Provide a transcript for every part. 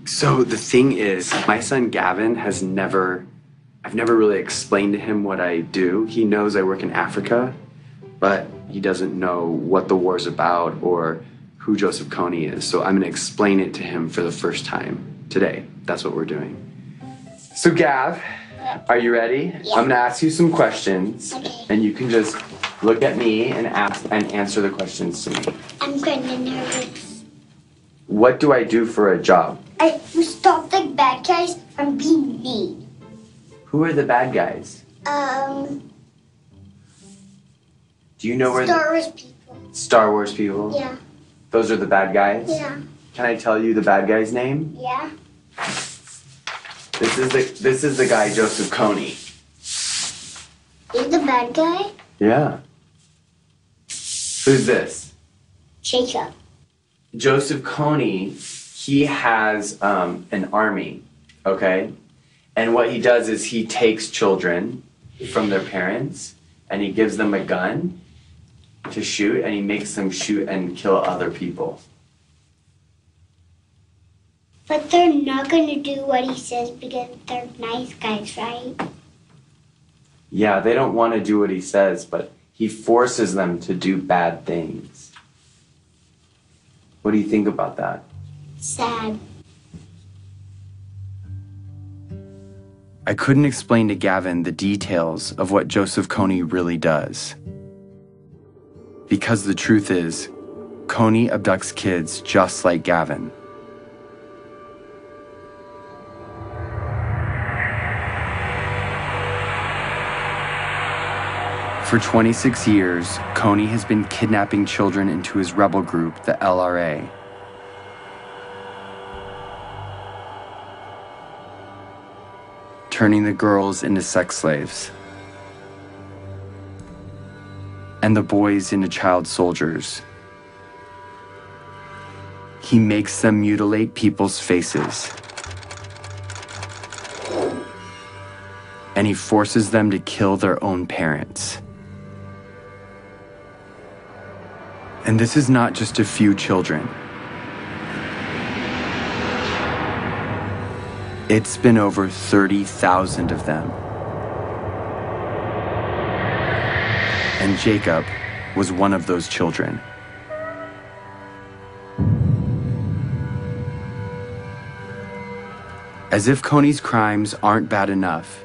So the thing is, my son Gavin I've never really explained to him what I do. He knows I work in Africa, but he doesn't know what the war's about or who Joseph KONY is. So I'm gonna explain it to him for the first time today. That's what we're doing. So Gav, are you ready? Yeah. I'm gonna ask you some questions, okay. and you can just look at me and answer the questions to me. I'm kinda nervous. What do I do for a job? I stop the bad guys from being mean. Who are the bad guys? Do you know where Star Wars people. Star Wars people? Yeah. Those are the bad guys? Yeah. Can I tell you the bad guy's name? Yeah. This is the guy Joseph KONY. You're the bad guy? Yeah. Who's this? Jacob. Joseph KONY, he has an army, okay? And what he does is he takes children from their parents and he gives them a gun to shoot, and he makes them shoot and kill other people. But they're not gonna do what he says because they're nice guys, right? Yeah, they don't want to do what he says, but he forces them to do bad things. What do you think about that? Sad. I couldn't explain to Gavin the details of what Joseph KONY really does. Because the truth is, KONY abducts kids just like Gavin. For 26 years, KONY has been kidnapping children into his rebel group, the L.R.A. Turning the girls into sex slaves. And the boys into child soldiers. He makes them mutilate people's faces. And he forces them to kill their own parents. And this is not just a few children. It's been over 30,000 of them. And Jacob was one of those children. As if KONY's crimes aren't bad enough,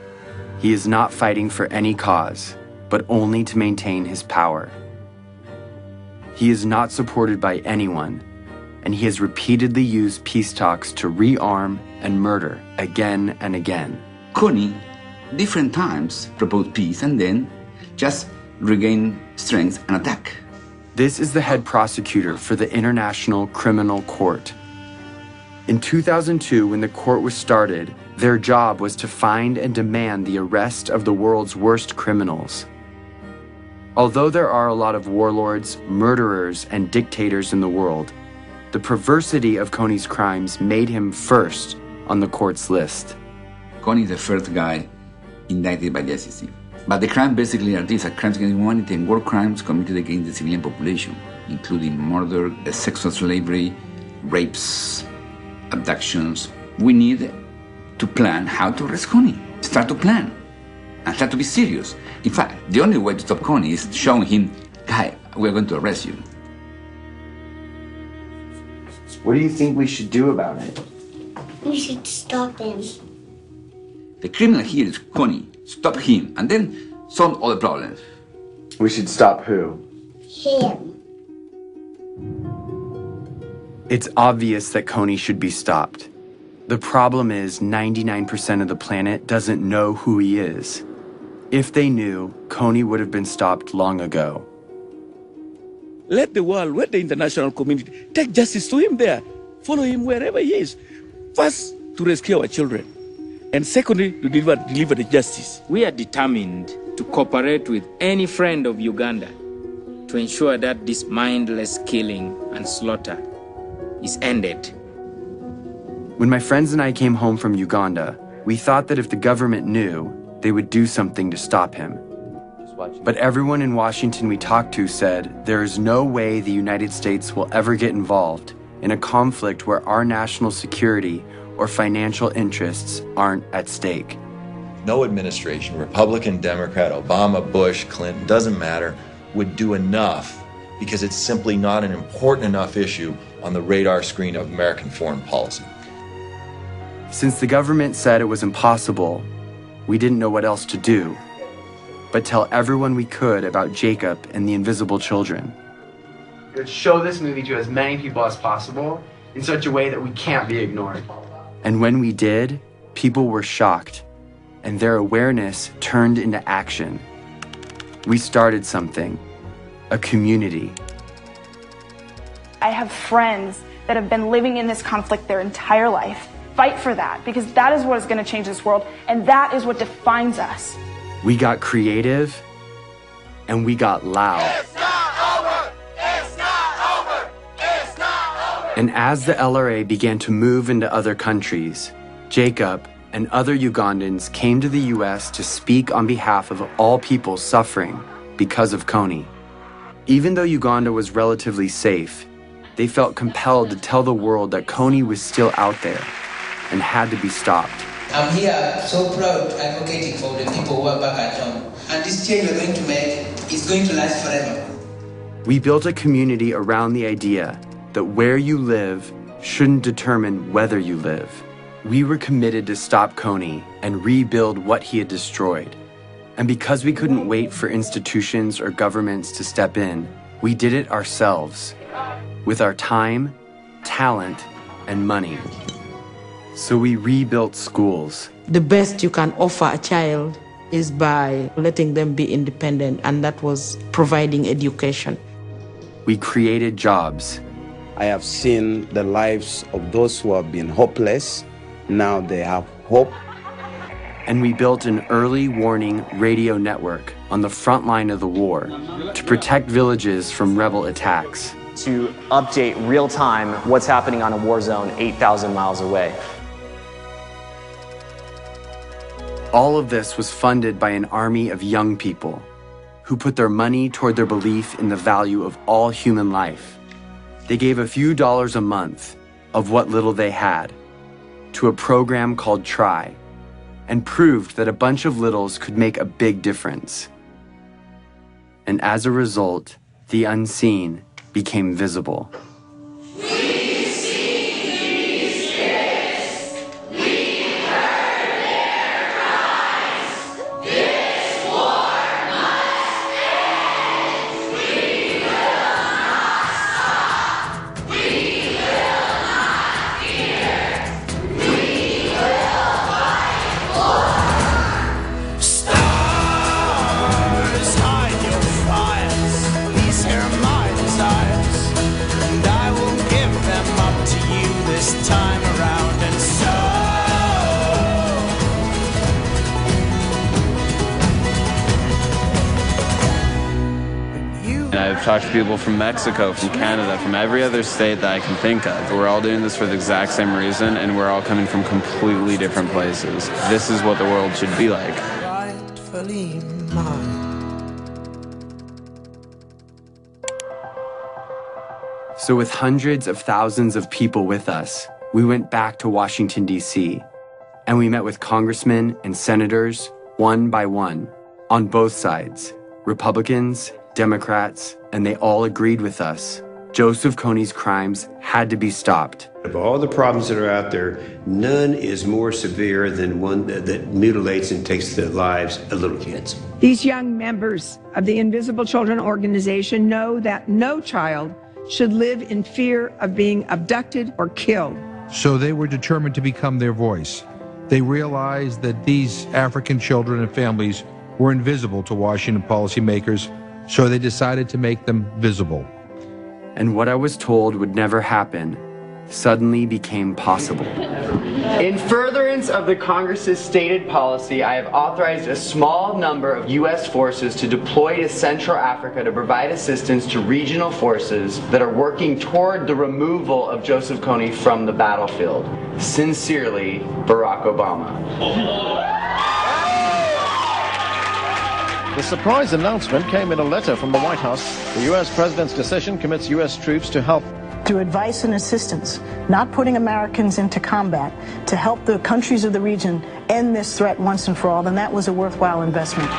he is not fighting for any cause, but only to maintain his power. He is not supported by anyone, and he has repeatedly used peace talks to rearm and murder again and again. KONY, different times, proposed peace and then just regain strength and attack. This is the head prosecutor for the International Criminal Court. In 2002, when the court was started, their job was to find and demand the arrest of the world's worst criminals. Although there are a lot of warlords, murderers, and dictators in the world, the perversity of KONY's crimes made him first on the court's list. KONY is the first guy indicted by the ICC. But the crimes basically are these: crimes against humanity and war crimes committed against the civilian population, including murder, sexual slavery, rapes, abductions. We need to plan how to arrest KONY. Start to plan and start to be serious. In fact, the only way to stop KONY is showing him, guy, we're going to arrest you. What do you think we should do about it? We should stop him. The criminal here is KONY. Stop him and then solve all the problems. We should stop who? Him. It's obvious that KONY should be stopped. The problem is 99% of the planet doesn't know who he is. If they knew, KONY would have been stopped long ago. Let the world, let the international community take justice to him there. Follow him wherever he is. First, to rescue our children. And secondly, to deliver the justice. We are determined to cooperate with any friend of Uganda to ensure that this mindless killing and slaughter is ended. When my friends and I came home from Uganda, we thought that if the government knew, they would do something to stop him. But everyone in Washington we talked to said there is no way the United States will ever get involved in a conflict where our national security or financial interests aren't at stake. No administration, Republican, Democrat, Obama, Bush, Clinton, doesn't matter, would do enough because it's simply not an important enough issue on the radar screen of American foreign policy. Since the government said it was impossible, we didn't know what else to do but tell everyone we could about Jacob and the invisible children. We would show this movie to as many people as possible in such a way that we can't be ignored. And when we did, people were shocked, and their awareness turned into action. We started something, a community. I have friends that have been living in this conflict their entire life. Fight for that, because that is what is going to change this world, and that is what defines us. We got creative, and we got loud. It's not over! It's not over! It's not over! And as the L.R.A. began to move into other countries, Jacob and other Ugandans came to the U.S. to speak on behalf of all people suffering because of KONY. Even though Uganda was relatively safe, they felt compelled to tell the world that KONY was still out there and had to be stopped. I'm here so proud advocating for the people who are back at home. And this change we're going to make is going to last forever. We built a community around the idea that where you live shouldn't determine whether you live. We were committed to stop KONY and rebuild what he had destroyed. And because we couldn't wait for institutions or governments to step in, we did it ourselves, with our time, talent, and money. So we rebuilt schools. The best you can offer a child is by letting them be independent, and that was providing education. We created jobs. I have seen the lives of those who have been hopeless. Now they have hope. And we built an early warning radio network on the front line of the war to protect villages from rebel attacks. To update real time what's happening on a war zone 8,000 miles away. All of this was funded by an army of young people who put their money toward their belief in the value of all human life. They gave a few dollars a month of what little they had to a program called TRY, and proved that a bunch of littles could make a big difference. And as a result, the unseen became visible. I've talked to people from Mexico, from Canada, from every other state that I can think of. We're all doing this for the exact same reason, and we're all coming from completely different places. This is what the world should be like. Rightfully mine. So with hundreds of thousands of people with us, we went back to Washington, D.C., and we met with congressmen and senators, one by one, on both sides, Republicans, Democrats, and they all agreed with us. Joseph Kony's crimes had to be stopped. Of all the problems that are out there, none is more severe than one that mutilates and takes the lives of little kids. These young members of the Invisible Children organization know that no child should live in fear of being abducted or killed. So they were determined to become their voice. They realized that these African children and families were invisible to Washington policymakers, so they decided to make them visible. And what I was told would never happen suddenly became possible. In furtherance of the Congress's stated policy, I have authorized a small number of U.S. forces to deploy to Central Africa to provide assistance to regional forces that are working toward the removal of Joseph Kony from the battlefield. Sincerely, Barack Obama. The surprise announcement came in a letter from the White House. The U.S. President's decision commits U.S. troops to help through advice and assistance, not putting Americans into combat, to help the countries of the region end this threat once and for all, then that was a worthwhile investment.